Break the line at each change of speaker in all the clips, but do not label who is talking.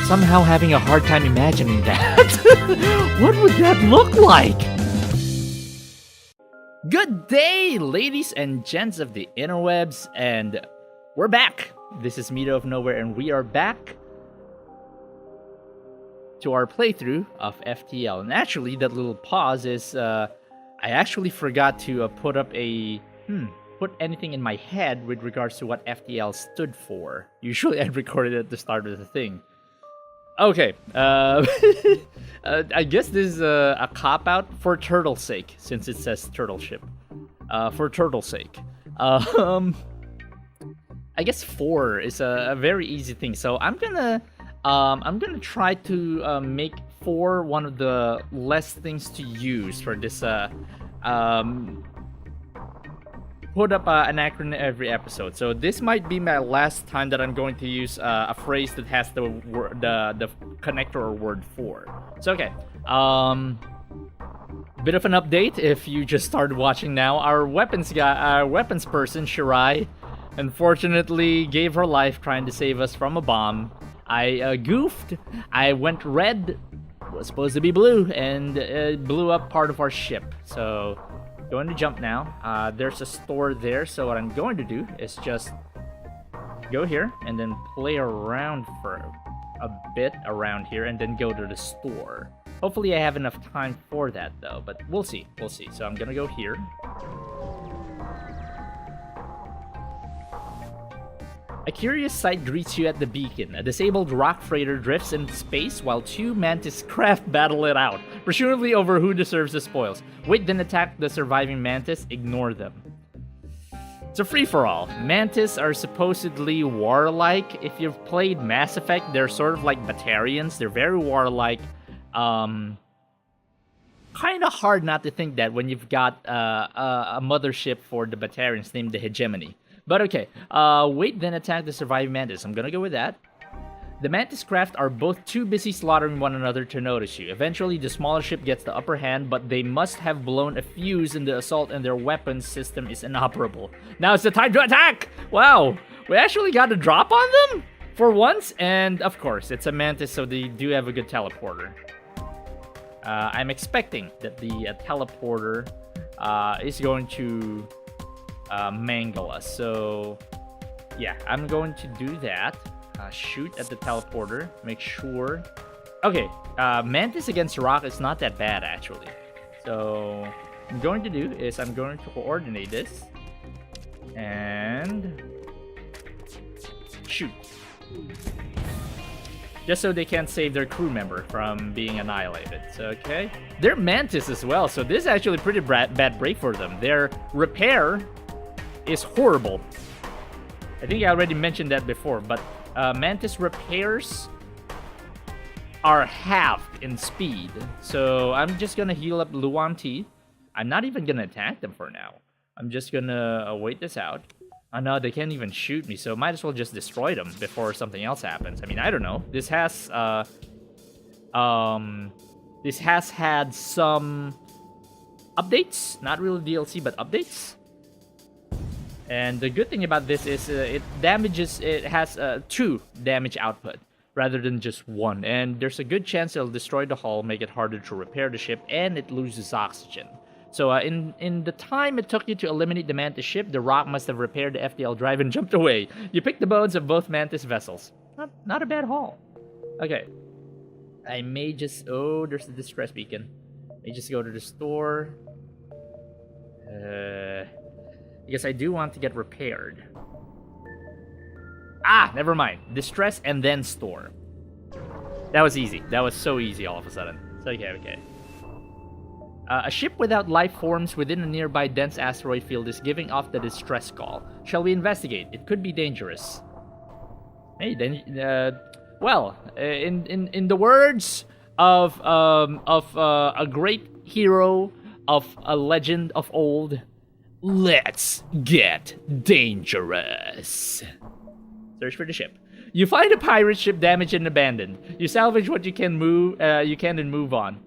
somehow having a hard time imagining that. What would that look like? Good day, ladies and gents of the interwebs, and we're back. This is Midou of Nowhere, and we are back to our playthrough of FTL. And actually, that little pause is, I actually forgot to put up a, put anything in my head with regards to what FTL stood for. Usually I'd record it at the start of the thing. Okay, I guess this is a cop-out for turtle's sake, since it says turtle ship. For turtle's sake. I guess 4 is a very easy thing, so I'm gonna try to make 4 one of the less things to use for this put up an acronym every episode. So this might be my last time that I'm going to use a phrase that has the connector or word for. So okay, bit of an update if you just started watching now. Our weapons person Shirai, unfortunately gave her life trying to save us from a bomb. I goofed. I went red, was supposed to be blue, and blew up part of our ship. So going to jump now. There's a store there, so what I'm going to do is just go here and then play around for a bit around here and then go to the store. Hopefully I have enough time for that though, but we'll see. So I'm gonna go here. A curious sight greets you at the beacon. A disabled rock freighter drifts in space while 2 Mantis craft battle it out, presumably over who deserves the spoils. Wait, then attack the surviving Mantis, ignore them. It's a free-for-all. Mantis are supposedly warlike. If you've played Mass Effect, they're sort of like Batarians. They're very warlike. Kind of hard not to think that when you've got a mothership for the Batarians named the Hegemony. But okay, wait, then attack the surviving Mantis. I'm gonna go with that. The Mantis craft are both too busy slaughtering one another to notice you. Eventually, the smaller ship gets the upper hand, but they must have blown a fuse in the assault and their weapons system is inoperable. Now it's the time to attack! Wow, we actually got a drop on them? For once, and of course, it's a Mantis, so they do have a good teleporter. I'm expecting that the teleporter is going to mangle us. So yeah, I'm going to do that. Shoot at the teleporter. Make sure. Okay, Mantis against Rock is not that bad actually. So what I'm going to do is I'm going to coordinate this and shoot. Just so they can't save their crew member from being annihilated. So, okay. They're Mantis as well, so this is actually a pretty bad break for them. Their repair is horrible. I think I already mentioned that before, but Mantis repairs are halved in speed. So I'm just gonna heal up Luan T. I'm not even gonna attack them for now. I'm just gonna wait this out. Oh no, they can't even shoot me, so might as well just destroy them before something else happens. I mean, I don't know. This has had some updates, not really DLC, but updates. And the good thing about this is it has 2 damage output rather than just 1. And there's a good chance it'll destroy the hull, make it harder to repair the ship, and it loses oxygen. So in the time it took you to eliminate the Mantis ship, the Rock must have repaired the FTL drive and jumped away. You picked the bones of both Mantis vessels. Not a bad haul. Okay. I may just... Oh, there's the distress beacon. May just go to the store. Because I do want to get repaired. Ah, never mind. Distress and then store. That was easy. That was so easy all of a sudden. So, okay. A ship without life forms within a nearby dense asteroid field is giving off the distress call. Shall we investigate? It could be dangerous. Hey, then, well, in the words of a great hero of a legend of old, let's get dangerous. Search for the ship. You find a pirate ship damaged and abandoned. You salvage what you can and move on.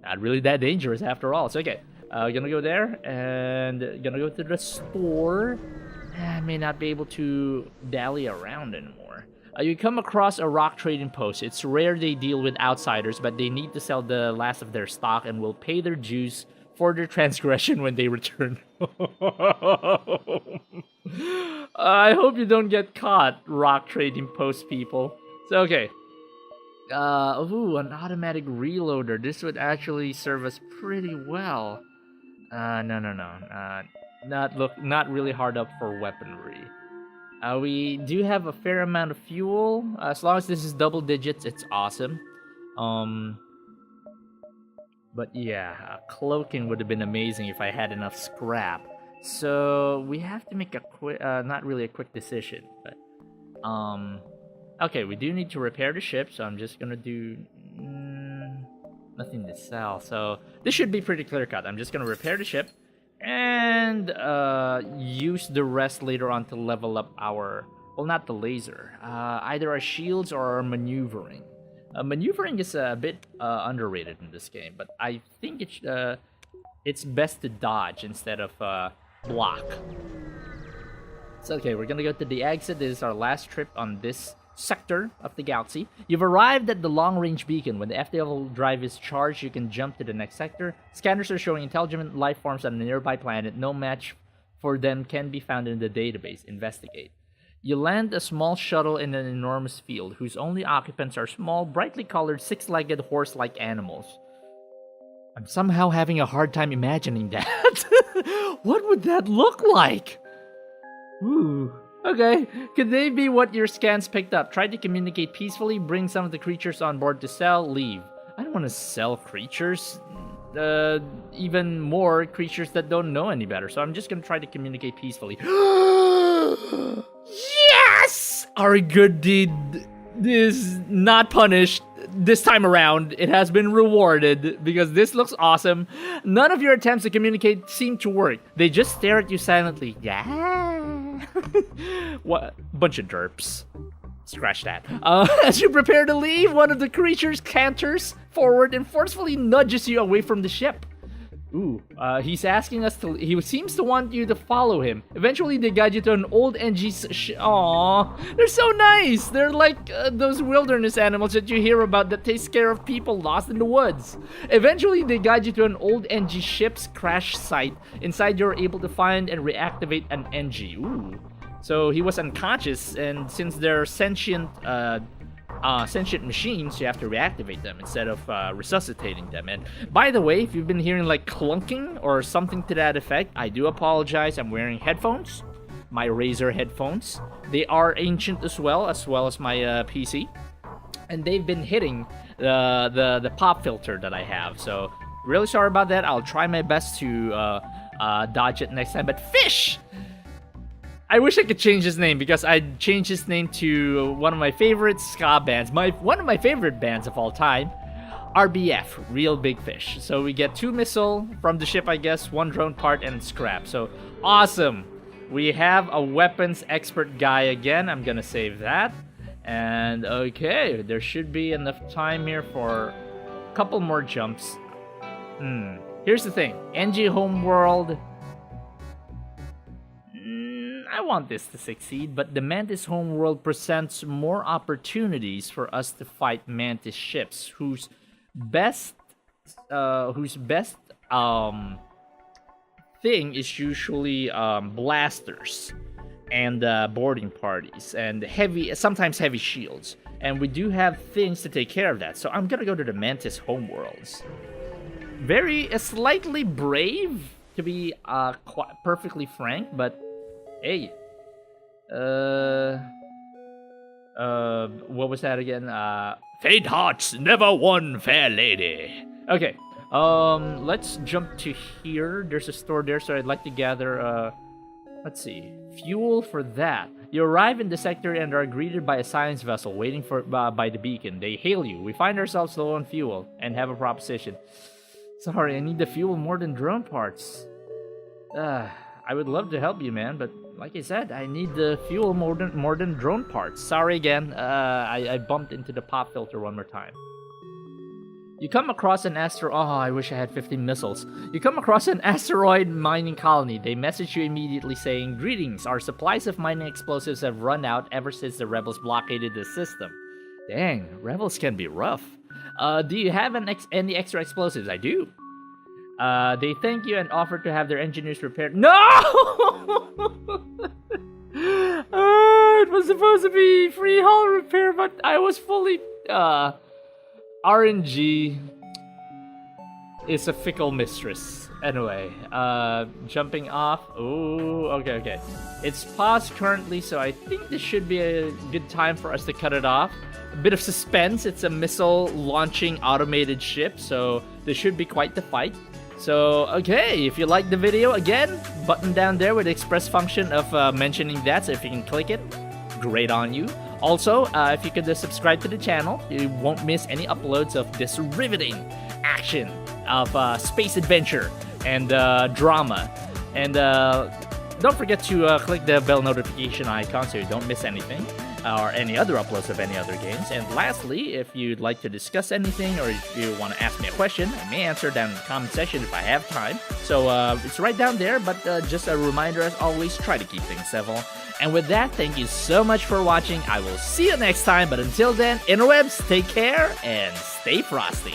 Not really that dangerous after all. So okay, gonna go there and gonna go to the store. I may not be able to dally around anymore. You come across a rock trading post. It's rare they deal with outsiders, but they need to sell the last of their stock and will pay their dues for their transgression when they return. I hope you don't get caught, rock trading post people. So, okay. Ooh, an automatic reloader. This would actually serve us pretty well. No. Not really hard up for weaponry. We do have a fair amount of fuel. As long as this is double digits, it's awesome. But yeah, cloaking would have been amazing if I had enough scrap. So we have to make a not really a quick decision, but okay, we do need to repair the ship. So I'm just gonna do nothing to sell. So this should be pretty clear cut. I'm just gonna repair the ship and use the rest later on to level up our, well, not the laser, either our shields or our maneuvering. Maneuvering is a bit underrated in this game, but I think it's best to dodge instead of block. So okay, we're gonna go to the exit. This is our last trip on this sector of the galaxy. You've arrived at the long-range beacon. When the FTL drive is charged, you can jump to the next sector. Scanners are showing intelligent life forms on a nearby planet. No match for them can be found in the database. Investigate. You land a small shuttle in an enormous field, whose only occupants are small, brightly colored, six-legged horse-like animals. I'm somehow having a hard time imagining that. What would that look like? Ooh. Okay, could they be what your scans picked up? Try to communicate peacefully, bring some of the creatures on board to sell, leave. I don't want to sell creatures. Even more creatures that don't know any better. So I'm just gonna try to communicate peacefully. Yes! Our good deed is not punished this time around. It has been rewarded because this looks awesome. None of your attempts to communicate seem to work. They just stare at you silently. Yeah. What? Bunch of derps. Scratch that. As you prepare to leave, one of the creatures canters forward and forcefully nudges you away from the ship. Ooh, he's asking us to. He seems to want you to follow him. Eventually, they guide you to an old NG's. Aww, they're so nice. They're like those wilderness animals that you hear about that takes care of people lost in the woods. Eventually, they guide you to an old NG ship's crash site. Inside, you're able to find and reactivate an NG. Ooh, so he was unconscious, and since they're sentient machines, you have to reactivate them instead of resuscitating them. And by the way, if you've been hearing like clunking or something to that effect, I do apologize. I'm wearing headphones, my Razer headphones. They are ancient as well as my PC, and they've been hitting the pop filter that I have. So really sorry about that. I'll try my best to dodge it next time. But Fish, I wish I could change his name because I'd change his name to one of my favorite ska bands. One of my favorite bands of all time, RBF, Real Big Fish. So we get 2 missile from the ship, I guess, 1 drone part, and scrap. So awesome. We have a weapons expert guy again. I'm gonna save that. And okay, there should be enough time here for a couple more jumps. Here's the thing. NG Homeworld, I want this to succeed, but the Mantis homeworld presents more opportunities for us to fight Mantis ships, whose best thing is usually blasters and boarding parties and sometimes heavy shields. And we do have things to take care of that. So I'm gonna go to the Mantis homeworlds. Slightly brave, to be perfectly frank, but hey, what was that again? Faint hearts never won, fair lady. Okay, let's jump to here. There's a store there, so I'd like to gather, let's see, fuel for that. You arrive in the sector and are greeted by a science vessel waiting by the beacon. They hail you. We find ourselves low on fuel and have a proposition. Sorry, I need the fuel more than drone parts. I would love to help you, man, but like I said, I need the fuel more than drone parts. Sorry again, I bumped into the pop filter one more time. You come across an asteroid. Oh, I wish I had 50 missiles. You come across an asteroid mining colony. They message you immediately saying, "Greetings, our supplies of mining explosives have run out ever since the rebels blockaded the system." Dang, rebels can be rough. Do you have any extra explosives? I do. They thank you and offer to have their engineers repaired. No! It was supposed to be free hull repair, but I was fully... RNG is a fickle mistress. Anyway, jumping off. Oh, okay. It's paused currently, so I think this should be a good time for us to cut it off. A bit of suspense. It's a missile launching automated ship, so this should be quite the fight. So, okay, if you like the video, again, button down there with the express function of mentioning that, so if you can click it, great on you. Also, if you could subscribe to the channel, you won't miss any uploads of this riveting action of space adventure and drama. And don't forget to click the bell notification icon so you don't miss anything or any other uploads of any other games. And lastly, if you'd like to discuss anything or if you want to ask me a question, I may answer down in the comment section if I have time. So it's right down there, but just a reminder as always, try to keep things civil. And with that, thank you so much for watching. I will see you next time, but until then, interwebs, take care and stay frosty.